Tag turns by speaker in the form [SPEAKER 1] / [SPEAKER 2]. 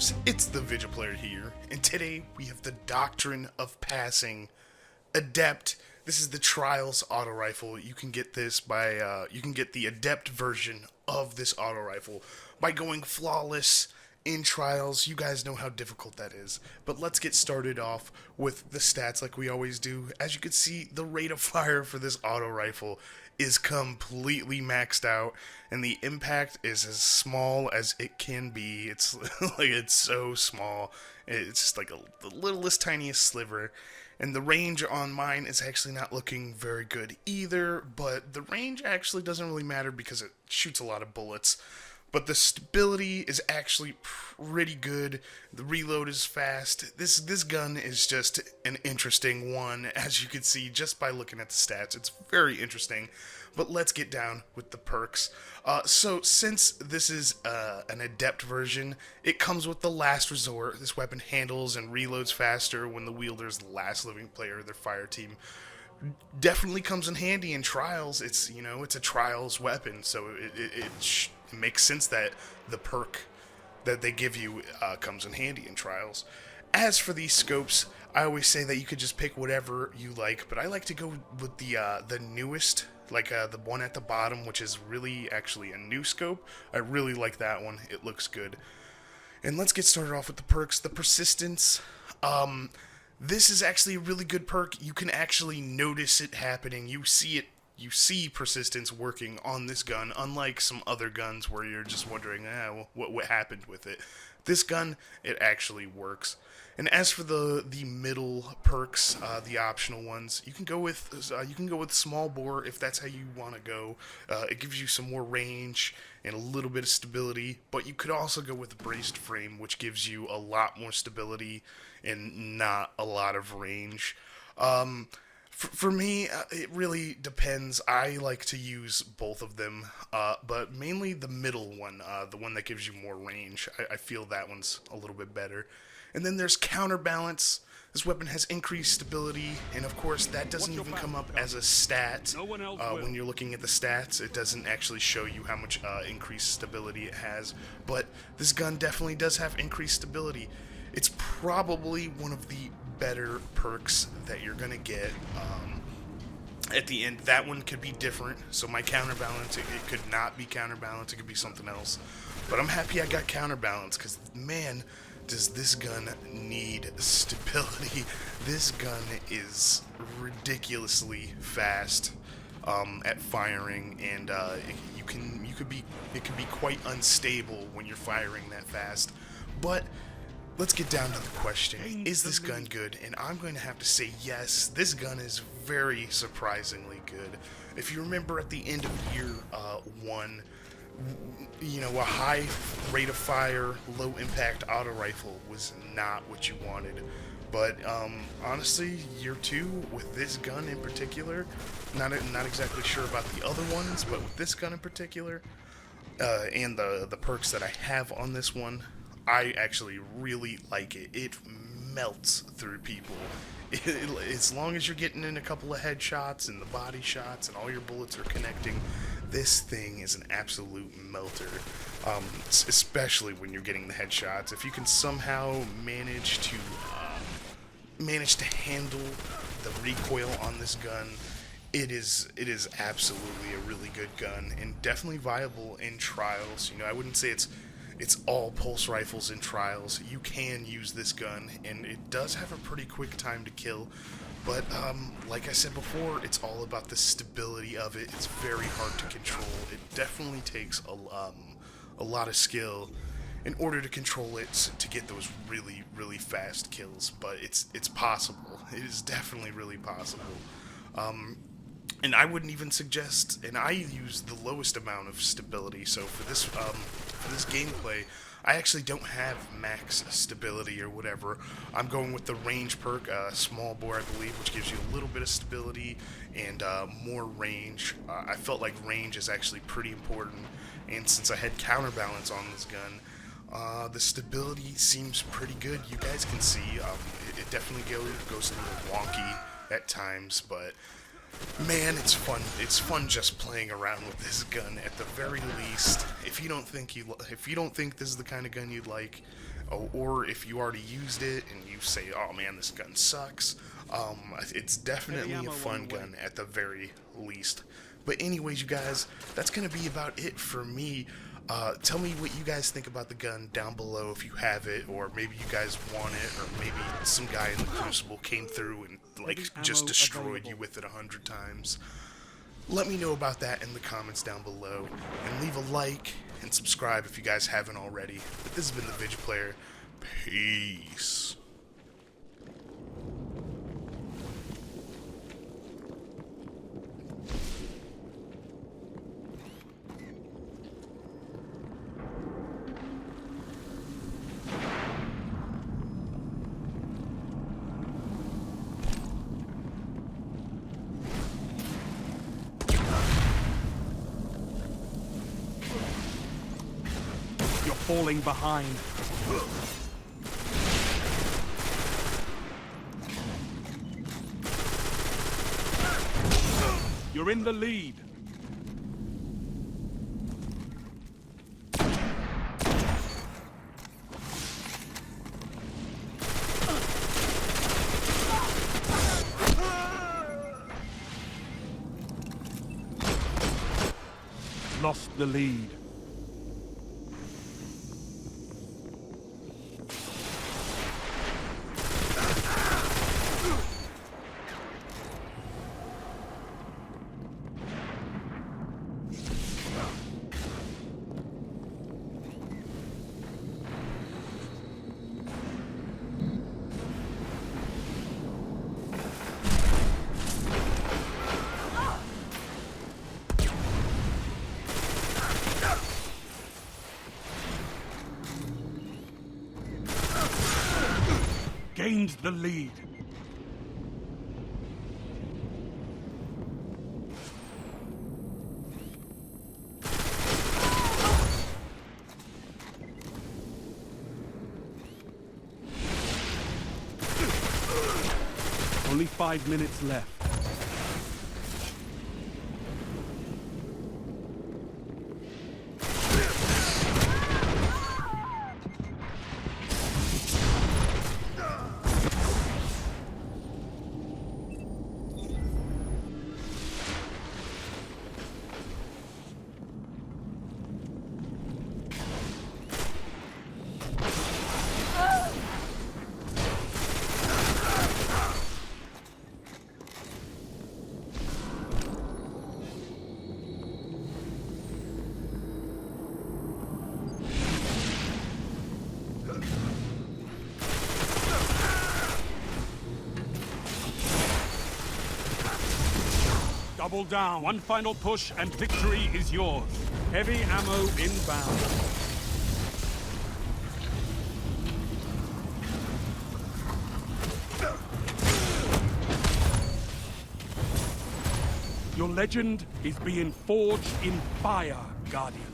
[SPEAKER 1] gamers, it's the ViJaPlayer here, and today we have the Doctrine of Passing Adept. This is the Trials auto rifle. You can get this by you can get the Adept version of this auto rifle by going flawless in Trials. You guys know how difficult that is. But let's get started off with the stats like we always do. As you can see, the rate of fire for this auto rifle is completely maxed out, and the impact is as small as it can be. It's like it's so small. It's just like the littlest, tiniest sliver. And the range on mine is actually not looking very good either, but the range actually doesn't really matter because it shoots a lot of bullets. But the stability is actually pretty good. The reload is fast. This gun is just an interesting one, as you can see just by looking at the stats. It's very interesting. But let's get down with the perks. So since this is an adept version, it comes with the last resort. This weapon handles and reloads faster when the wielder is the last living player of their fire team. Definitely comes in handy in Trials. It's a Trials weapon, so it makes sense that the perk that they give you comes in handy in Trials. As for these scopes, I always say that you could just pick whatever you like, but I like to go with the newest, like the one at the bottom, which is really actually a new scope. I really like that one. It looks good. And let's get started off with the perks. The persistence. This is actually a really good perk. You can actually notice it happening. You see it. You see persistence working on this gun, unlike some other guns where you're just wondering, what happened with it. This gun, it actually works. And as for the middle perks, the optional ones, you can go with small bore if that's how you want to go. It gives you some more range and a little bit of stability, but you could also go with braced frame, which gives you a lot more stability and not a lot of range. For me, it really depends. I like to use both of them, but mainly the middle one, the one that gives you more range. I feel that one's a little bit better. And then there's counterbalance. This weapon has increased stability, and of course that doesn't even come up as a stat. When you're looking at the stats, it doesn't actually show you how much increased stability it has. But this gun definitely does have increased stability. It's probably one of the better perks that you're gonna get. At the end, that one could be different. So my counterbalance, it could not be counterbalance. It could be something else. But I'm happy I got counterbalance, because man, does this gun need stability. This gun is ridiculously fast at firing, and it can be quite unstable when you're firing that fast. But let's get down to the question, is this gun good? And I'm going to have to say yes, this gun is very surprisingly good. If you remember at the end of year 1, a high rate of fire, low impact auto rifle was not what you wanted. But honestly, year 2 with this gun in particular, not exactly sure about the other ones, but with this gun in particular, and the perks that I have on this one, I actually really like it. It melts through people. As long as you're getting in a couple of headshots and the body shots and all your bullets are connecting, this thing is an absolute melter. Especially when you're getting the headshots. If you can somehow manage to handle the recoil on this gun, it is absolutely a really good gun and definitely viable in Trials. I wouldn't say it's all pulse rifles in Trials. You can use this gun, and it does have a pretty quick time to kill, but like I said before, it's all about the stability of it. It's very hard to control. It definitely takes a lot of skill in order to control it, to get those really, really fast kills, but it's possible. It is definitely really possible. And I wouldn't even suggest, and I use the lowest amount of stability, so for this gameplay, I actually don't have max stability or whatever. I'm going with the range perk, small bore I believe, which gives you a little bit of stability and more range. I felt like range is actually pretty important, and since I had counterbalance on this gun, the stability seems pretty good. You guys can see, it definitely goes a little wonky at times, but man, it's fun. It's fun just playing around with this gun. At the very least, if you don't think this is the kind of gun you'd like, or if you already used it and you say, oh man, this gun sucks, it's definitely a fun gun at the very least. But anyways, you guys, that's going to be about it for me. Tell me what you guys think about the gun down below if you have it, or maybe you guys want it, or maybe some guy in the Crucible came through and like just destroyed you with it 100 times. Let me know about that in the comments down below, and leave a like and subscribe if you guys haven't already. But this has been the ViJaPlayer. Peace.
[SPEAKER 2] Falling behind. You're in the lead. Lost the lead. Gained the lead. Only 5 minutes left. Double down. One final push and victory is yours. Heavy ammo inbound. Your legend is being forged in fire, Guardian.